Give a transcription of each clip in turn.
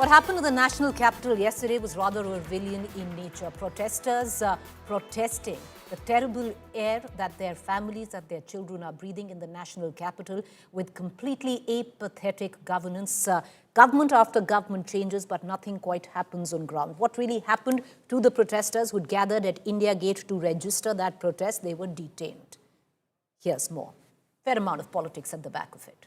What happened in the national capital yesterday was rather Orwellian in nature. Protesters protesting the terrible air that their families, that their children are breathing in the national capital with completely apathetic governance. Government after government changes, but nothing quite happens on ground. What really happened to the protesters who gathered at India Gate to register that protest? They were detained. Here's more. Fair amount of politics at the back of it.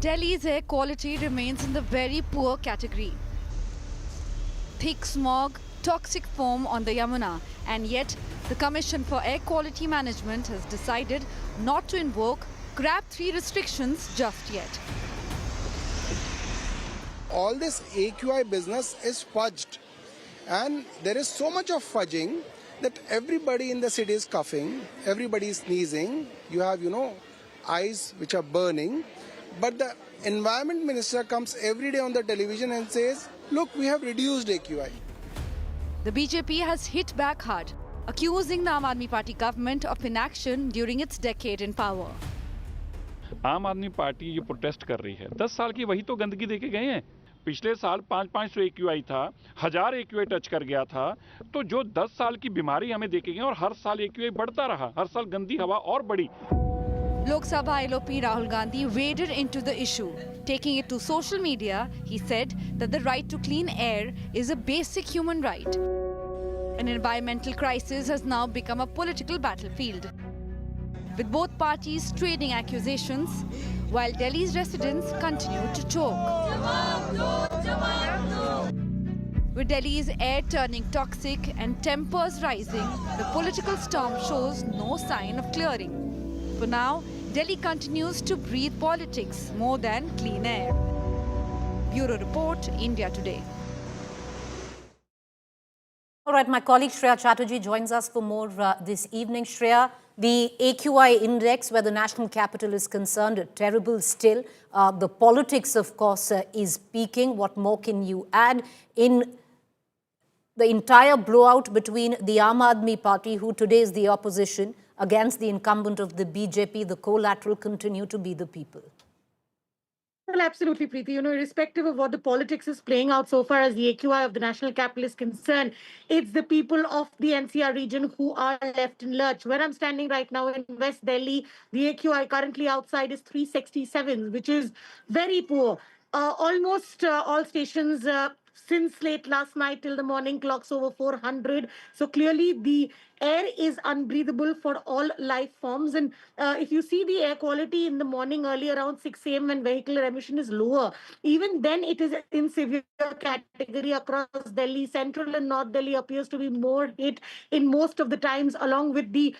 Delhi's air quality remains in the very poor category. Thick smog, toxic foam on the Yamuna, and yet the Commission for Air Quality Management has decided not to invoke GRAP 3 restrictions just yet. All this AQI business is fudged, and there is so much of fudging that everybody in the city is coughing, everybody is sneezing, you have, eyes which are burning. But the environment minister comes every day on the television and says, look, we have reduced AQI. The BJP has hit back hard, accusing the Aam Aadmi Party government of inaction during its decade in power. आम आदमी party जो protest कर रही है 10 साल की वही तो गंदगी देके गए हैं। पिछले साल 500 AQI था, 1000 AQI टच कर गया था, तो जो 10 साल की बीमारी हमें देके गए और हर साल AQI बढ़ता रहा, हर साल गंदी हवा और बढ़ी। Lok Sabha LOP Rahul Gandhi waded into the issue. Taking it to social media, he said that the right to clean air is a basic human right. An environmental crisis has now become a political battlefield, with both parties trading accusations, while Delhi's residents continue to choke. With Delhi's air turning toxic and tempers rising, the political storm shows no sign of clearing. For now, Delhi continues to breathe politics more than clean air. Bureau Report, India Today. All right, my colleague Shreya Chatterjee joins us for more this evening. Shreya, the AQI index, where the national capital is concerned, terrible still. The politics, of course, is peaking. What more can you add? In the entire blowout between the Aam Aadmi Party, who today is the opposition, against the incumbent of the BJP, the collateral continue to be the people. Well, absolutely, Preeti. Irrespective of what the politics is playing out so far as the AQI of the national capital is concerned, it's the people of the NCR region who are left in lurch. Where I'm standing right now in West Delhi, the AQI currently outside is 367, which is very poor. Almost all stations since late last night till the morning clocks over 400. So clearly the air is unbreathable for all life forms. And if you see the air quality in the morning early around 6 a.m. when vehicular emission is lower, even then it is in severe category across Delhi. Central and North Delhi appears to be more hit in most of the times, along with the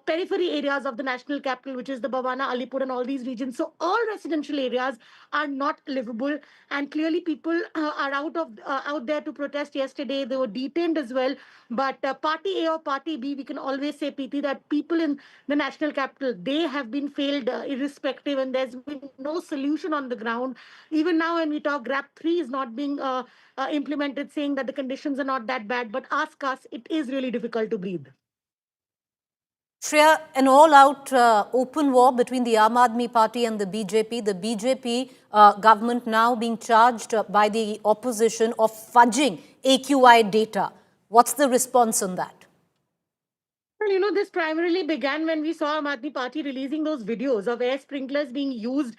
periphery areas of the national capital, which is the Bhavana, Alipur and all these regions. So all residential areas are not livable. And clearly people are out there to protest yesterday. They were detained as well. But Party A or Party B, we can always say, Preeti, that people in the national capital, they have been failed irrespective, and there's been no solution on the ground. Even now when we talk, GRAP 3 is not being implemented, saying that the conditions are not that bad. But ask us, it is really difficult to breathe. Shreya, an all-out open war between the Aam Aadmi Party and the BJP. The BJP government now being charged by the opposition of fudging AQI data. What's the response on that? Well, this primarily began when we saw Aam Aadmi Party releasing those videos of air sprinklers being used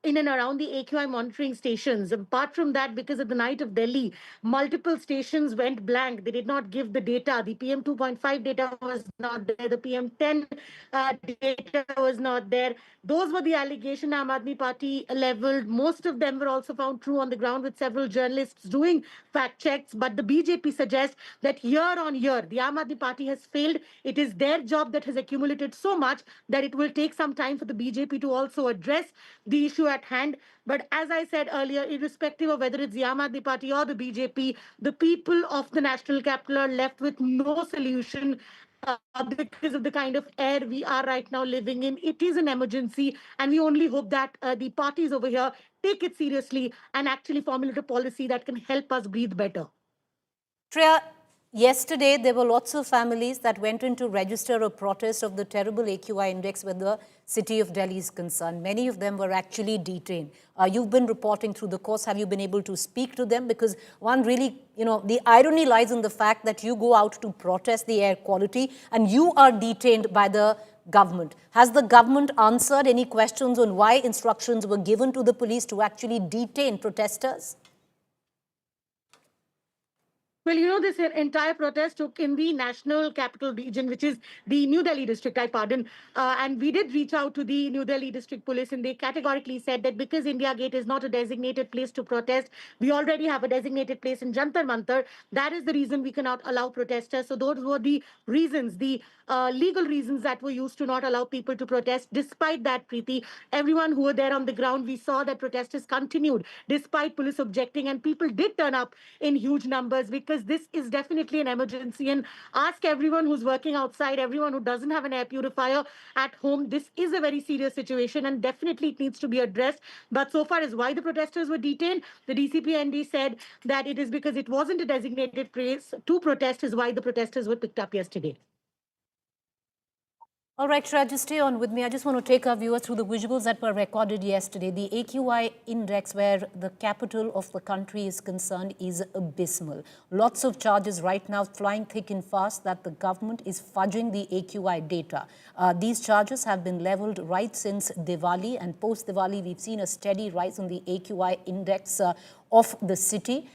in and around the AQI monitoring stations. Apart from that, because of the night of Delhi, multiple stations went blank. They did not give the data. The PM 2.5 data was not there. The PM 10 data was not there. Those were the allegations Aam Aadmi Party leveled. Most of them were also found true on the ground, with several journalists doing fact checks. But the BJP suggests that year on year, the Aam Aadmi Party has failed. It is their job that has accumulated so much that it will take some time for the BJP to also address the issue at hand. But as I said earlier, irrespective of whether it's the Aam Aadmi Party or the BJP, the people of the national capital are left with no solution. Because of the kind of air we are right now living in. It is an emergency, and we only hope that the parties over here take it seriously and actually formulate a policy that can help us breathe better. Shreya, Yesterday, there were lots of families that went in to register a protest of the terrible AQI index where the city of Delhi is concerned. Many of them were actually detained. You've been reporting through the course. Have you been able to speak to them? Because one really, the irony lies in the fact that you go out to protest the air quality and you are detained by the government. Has the government answered any questions on why instructions were given to the police to actually detain protesters? Well, this entire protest took in the National Capital Region, which is the New Delhi district, I pardon. And we did reach out to the New Delhi District Police, and they categorically said that because India Gate is not a designated place to protest, we already have a designated place in Jantar Mantar. That is the reason we cannot allow protesters. So those were the reasons, the legal reasons that were used to not allow people to protest. Despite that, Preeti, everyone who were there on the ground, we saw that protesters continued despite police objecting, and people did turn up in huge numbers because this is definitely an emergency. And ask everyone who's working outside, everyone who doesn't have an air purifier at home, this is a very serious situation and definitely it needs to be addressed. But so far as why the protesters were detained, the DCP-ND said that it is because it wasn't a designated place to protest is why the protesters were picked up yesterday. All right, Shreya, just stay on with me. I just want to take our viewers through the visuals that were recorded yesterday. The AQI index, where the capital of the country is concerned, is abysmal. Lots of charges right now flying thick and fast that the government is fudging the AQI data. These charges have been leveled right since Diwali, and post-Diwali, we've seen a steady rise in the AQI index of the city.